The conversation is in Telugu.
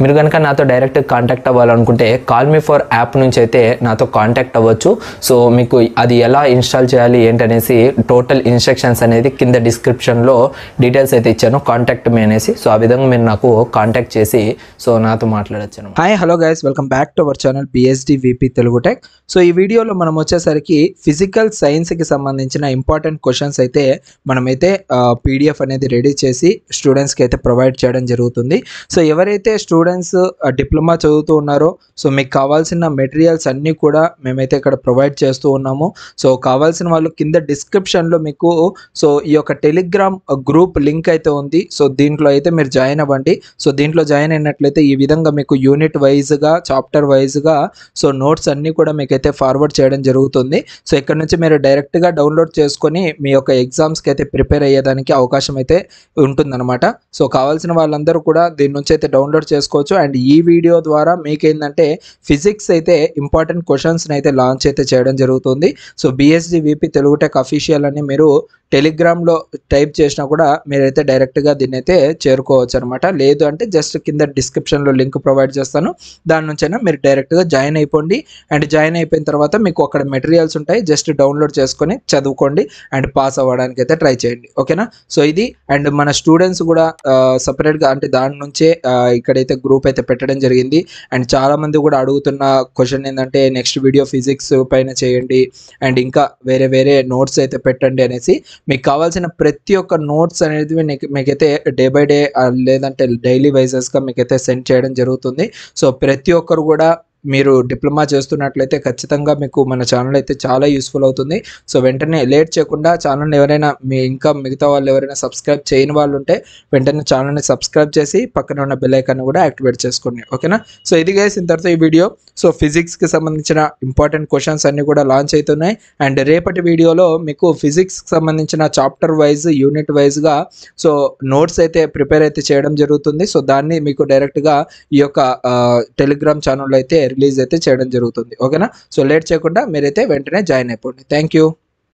మీరు కనుక నాతో డైరెక్ట్ కాంటాక్ట్ అవ్వాలనుకుంటే కాల్ మీ ఫర్ యాప్ నుంచి అయితే నాతో కాంటాక్ట్ అవ్వచ్చు. సో మీకు అది ఎలా ఇన్స్టాల్ చేయాలి ఏంటనేసి టోటల్ ఇన్స్ట్రక్షన్స్ అనేది కింద డిస్క్రిప్షన్లో డీటెయిల్స్ అయితే ఇచ్చాను, కాంటాక్ట్ మీ అనేసి. సో ఆ విధంగా మీరు నాకు కాంటాక్ట్ చేసి సో నాతో మాట్లాడచ్చు. Hi hello guys, welcome back to our channel PhD VP Telugu tech. So ఈ వీడియోలో మనం వచ్చేసరికి ఫిజికల్ సైన్స్కి సంబంధించిన ఇంపార్టెంట్ క్వశ్చన్స్ అయితే మనమైతే పీడిఎఫ్ అనేది రెడీ చేసి స్టూడెంట్స్కి అయితే ప్రొవైడ్ చేయడం జరుగుతుంది. సో ఎవరైతే స్టూడెంట్స్ డిప్లొమా చదువుతూ ఉన్నారో సో మీకు కావాల్సిన మెటీరియల్స్ అన్నీ కూడా మేమైతే ఇక్కడ ప్రొవైడ్ చేస్తూ ఉన్నాము. సో కావాల్సిన వాళ్ళు కింద డిస్క్రిప్షన్లో మీకు సో ఈ యొక్క టెలిగ్రామ్ గ్రూప్ లింక్ అయితే ఉంది. సో దీంట్లో అయితే మీరు జాయిన్ అవ్వండి. సో దీంట్లో జాయిన్ అయినట్లయితే ఈ విధంగా మీకు యూనిట్ వైజ్గా చాప్టర్ వైజ్గా సో నోట్స్ అన్నీ కూడా మీకైతే ఫార్వర్డ్ చేయడం జరుగుతుంది. సో ఇక్కడ నుంచి మీరు డైరెక్ట్గా డౌన్లోడ్ చేసుకొని మీ యొక్క ఎగ్జామ్స్కి అయితే ప్రిపేర్ అయ్యేదానికి అవకాశం అయితే ఉంటుందన్నమాట. సో కావాల్సిన వాళ్ళందరూ కూడా దీని నుంచి అయితే డౌన్లోడ్ చేసుకోవచ్చు. అండ్ ఈ వీడియో ద్వారా మీకేంటంటే ఫిజిక్స్ అయితే ఇంపార్టెంట్ క్వశ్చన్స్ని అయితే లాంచ్ అయితే చేయడం జరుగుతుంది. So BSG VP Telugu tech official అని మీరు టెలిగ్రామ్లో టైప్ చేసినా కూడా మీరైతే డైరెక్ట్గా దీన్ని అయితే చేరుకోవచ్చు అనమాట. లేదు అంటే జస్ట్ కింద డిస్క్రిప్షన్లో లింక్ ప్రొవైడ్ చేస్తాను, దాని నుంచైనా మీరు డైరెక్ట్గా జాయిన్ అయిపోండి. అండ్ జాయిన్ అయిపోయిన తర్వాత మీకు అక్కడ మెటీరియల్స్ ఉంటాయి, జస్ట్ డౌన్లోడ్ చేసుకొని చదువుకోండి అండ్ పాస్ అవ్వడానికి అయితే ట్రై చేయండి. ఓకేనా? సో ఇది అండ్ మన స్టూడెంట్స్ కూడా సపరేట్గా అంటే దాని నుంచే ఇక్కడైతే గ్రూప్ అయితే పెట్టడం జరిగింది. అండ్ చాలామంది కూడా అడుగుతున్న క్వశ్చన్ ఏంటంటే నెక్స్ట్ వీడియో ఫిజిక్స్ పైన చేయండి అండ్ ఇంకా వేరే వేరే నోట్స్ అయితే పెట్టండి అనేసి. మీకు కావాల్సిన ప్రతి ఒక్క నోట్స్ అనేది మీకైతే డే బై డే లేదంటే డైలీ వైజెస్గా మీకైతే సెండ్ చేయడం జరుగుతుంది. సో ప్రతి ఒక్కరు కూడా మీరు డిప్లొమా చేస్తున్నట్లయితే ఖచ్చితంగా మీకు మన ఛానల్ అయితే చాలా యూస్ఫుల్ అవుతుంది. సో వెంటనే లేట్ చేయకుండా ఛానల్ని ఎవరైనా ఇంకా మిగతా వాళ్ళు ఎవరైనా సబ్స్క్రైబ్ చేయని వాళ్ళు ఉంటే వెంటనే ఛానల్ని సబ్స్క్రైబ్ చేసి పక్కన ఉన్న బెల్ ఐకాన్ కూడా యాక్టివేట్ చేసుకోండి. ఓకేనా? సో ఇది గైస్ ఇంతటితో ఈ వీడియో. సో ఫిజిక్స్కి సంబంధించిన ఇంపార్టెంట్ క్వశ్చన్స్ అన్నీ కూడా లాంచ్ అవుతున్నాయి. అండ్ రేపటి వీడియోలో మీకు ఫిజిక్స్కి సంబంధించిన చాప్టర్ వైజ్ యూనిట్ వైజ్గా సో నోట్స్ అయితే ప్రిపేర్ అయితే చేయడం జరుగుతుంది. సో దాన్ని మీకు డైరెక్ట్గా ఈ యొక్క టెలిగ్రామ్ ఛానల్లో అయితే రిలీజ్ అయితే చేయడం జరుగుతుంది. ఓకేనా? సో లేట్ చేయకుండా మీరైతే వెంటనే జాయిన్ అయిపోండి. Thank you.